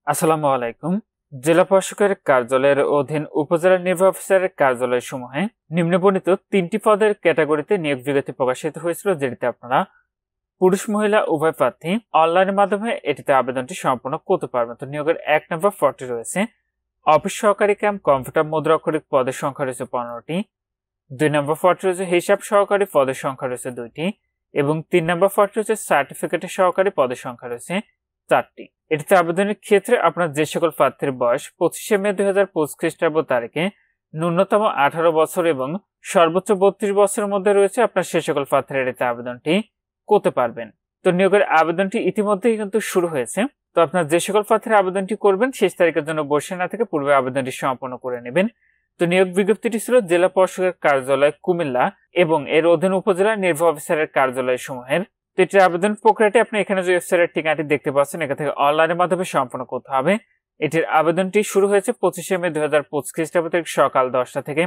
আসসালামু আলাইকুম। জেলা প্রশাসকের কার্যালয়ের অধীন উপজেলা নির্বাহী অফিসারের কার্যালয় সমূহে নিম্নবর্ণিত 3টি পদের ক্যাটাগরিতে নিয়োগ বিজ্ঞপ্তি প্রকাশিত হয়েছিল, যেটিতে আপনারা পুরুষ মহিলা উভয় প্রার্থী অনলাইনের মাধ্যমে এটিতে আবেদনটি সম্পন্ন করতে পারবেন। তো নিয়োগের 1 নম্বর পদটি রয়েছে অফিস সহকারী ক্যাম্প কম্পিউটার মুদ্রা অক্ষরিক, পদের সংখ্যা রয়েছে 15টি। 2 নম্বর পদটি রয়েছে হিসাব সহকারী, পদের সংখ্যা রয়েছে 2টি। এবং 3 নম্বর পদটি রয়েছে সার্টিফিকেটের সহকারী, পদের সংখ্যা রয়েছে 4টি। এটিতে আবেদনের ক্ষেত্রে আপনার যে সকল প্রার্থীর বয়স 25শে মে 2025 খ্রিস্টাব্দ তারিখে ন্যূনতম 18 বছর এবং সর্বোচ্চ 32 বছরের মধ্যে রয়েছে, আপনার সে সকল প্রার্থীরা এটিতে আবেদনটি করতে পারবেন। তো নিয়োগের আবেদনটি ইতিমধ্যেই কিন্তু শুরু হয়েছে। তো আপনার যে সকল প্রার্থীরা আবেদনটি করবেন শেষ তারিখের জন্য বসে না থেকে পূর্বে আবেদনটি সম্পন্ন করে নেবেন। তো নিয়োগ বিজ্ঞপ্তিটি ছিল জেলা প্রশাসকের কার্যালয় কুমিল্লা এবং এর অধীন উপজেলা নির্বাহী অফিসারের কার্যালয় সমূহের। তো এটির আবেদন প্রক্রিয়াটি আপনি এখানে যে ওয়েবসাইটের ঠিকানাটি দেখতে পাচ্ছেন, এখান থেকে অনলাইনের মাধ্যমে সম্পন্ন করতে হবে। এটির আবেদনটি শুরু হয়েছে 25শে মে 2025 খ্রিস্টাব্দ তারিখ সকাল 10টা থেকে।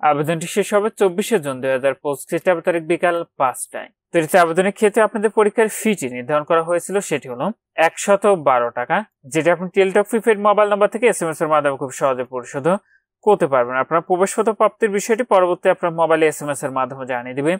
আবেদনটি শেষ হবে 24শে জুন 2025 খ্রিস্টাব্দ তারিখ বিকাল 5টায়। তো এটিতে আবেদনের ক্ষেত্রে আপনাদের পরীক্ষার ফিটি নির্ধারণ করা হয়েছিল, সেটি হলো 112 টাকা, যেটা আপনি টেলিটক প্রিপেড মোবাইল নাম্বার থেকে SMS এর মাধ্যমে খুব সহজে পরিশোধ করতে পারবেন। আপনার প্রবেশপত্র প্রাপ্তির বিষয়টি পরবর্তী আপনার মোবাইলে SMS এর মাধ্যমে জানিয়ে দিবে।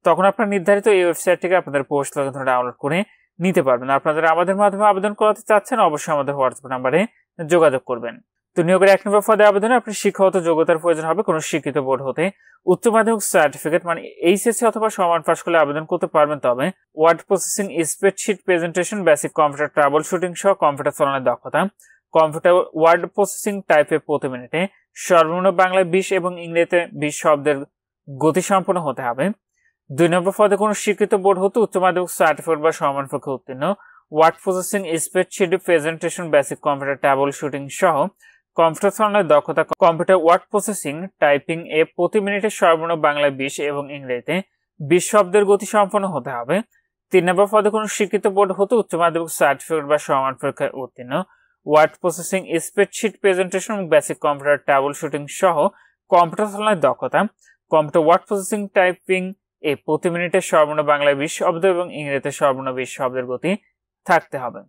তখন আপনার নির্ধারিত এই ওয়েবসাইট থেকে আপনাদের পোস্ট ডাউনলোড করে নিতে পারবেন। আপনারা আমাদের মাধ্যমে আবেদন করাতে চাচ্ছেন, অবশ্যই আমাদের হোয়াটসঅ্যাপ নাম্বারে যোগাযোগ করবেন। তো নিয়োগের 1 নম্বর পদে আবেদনে আপনার শিক্ষাগত যোগ্যতার প্রয়োজন হবে কোনো শিক্ষিত বোর্ড হতে উচ্চ মাধ্যমিক সার্টিফিকেট মানে HSC অথবা সমান পাশ করলে আবেদন করতে পারবেন। তবে word processing, spreadsheet presentation, basic computer troubleshooting সহ কম্পিউটার চালানোর দক্ষতা, কম্পিউটার ওয়ার্ড প্রসেসিং টাইপে প্রতি মিনিটে সর্বনিম্ন বাংলায় 20 এবং ইংরেজিতে 20 শব্দের গতি সম্পন্ন হতে হবে। 2 নম্বর পদে কোনো শিক্ষিত বোর্ড হতে উচ্চ মাধ্যমিক সার্টিফিকেট বা সমান পরীক্ষা উত্তীর্ণ, word processing, spreadsheet presentation, basic computer troubleshooting সহ কম্পিউটার চালানোর দক্ষতা, কম্পিউটার ওয়ার্ড প্রসেসিং টাইপিং এ প্রতি মিনিটে সর্বনিম্ন বাংলায় 20 এবং ইংরেজিতে 20 শব্দের গতি সম্পন্ন হতে হবে। 3 নম্বর পদে কোনো শিক্ষিত বোর্ড হতে উচ্চ মাধ্যমিক সার্টিফিকেট বা সমান পরীক্ষায় উত্তীর্ণ, ওয়ার্ড প্রসেসিং, স্প্রেডশিট প্রেজেন্টেশন এবং বেসিক কম্পিউটার ট্রাবল শুটিং সহ কম্পিউটার চালানোর দক্ষতা, কম্পিউটার ওয়ার্ড প্রসেসিং টাইপিং এ প্রতি মিনিটে সর্বনিম্ন বাংলায় 20 শব্দ এবং ইংরেজিতে সর্বনিম্ন 20 শব্দের গতি থাকতে হবে।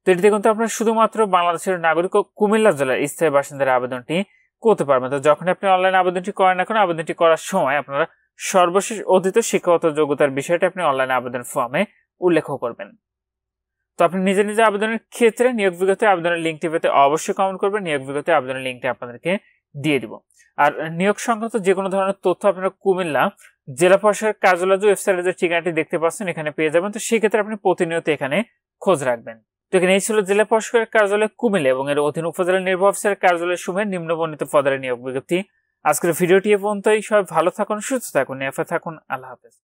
তো এটিতে কিন্তু আপনারা শুধুমাত্র বাংলাদেশের নাগরিক ও কুমিল্লা জেলার স্থায়ী বাসিন্দারা আবেদনটি করতে পারবেন। তো যখন আপনি অনলাইনে আবেদনটি করেন না কেন, আবেদনটি করার সময় আপনারা সর্বশেষ অধীত শিক্ষাগত যোগ্যতার বিষয়টি আপনি অনলাইনে আবেদন ফর্মে উল্লেখ করবেন। তো আপনি নিজে নিজে আবেদনের ক্ষেত্রে নিয়োগ বিজ্ঞপ্তি আবেদনের লিঙ্কটি পেতে অবশ্যই কমেন্ট করবেন। নিয়োগ বিজ্ঞপ্তি আবেদনের লিঙ্কটি আপনাদেরকে দিয়ে দিব। আর নিয়োগ সংক্রান্ত যে কোনো ধরনের তথ্য আপনারা কুমিল্লা জেলা প্রশাসকের কার্যালয় ওয়েবসাইটে যে ঠিকানাটি দেখতে পাচ্ছেন এখানে পেয়ে যাবেন। তো সেই ক্ষেত্রে আপনি প্রতিনিয়ত এখানে খোঁজ রাখবেন। তো এখানে এই ছিল জেলা প্রশাসকের কার্যালয় কুমিল্লা এবং এর অধীন উপজেলা নির্বাহী অফিসারের কার্যালয় সমূহের নিম্নবর্ণিত পদের নিয়োগ বিজ্ঞপ্তি। আজকের ভিডিওটি এ পর্যন্তই। সবাই ভালো থাকুন, সুস্থ থাকুন, নিরাপদে থাকুন। আল্লাহ হাফেজ।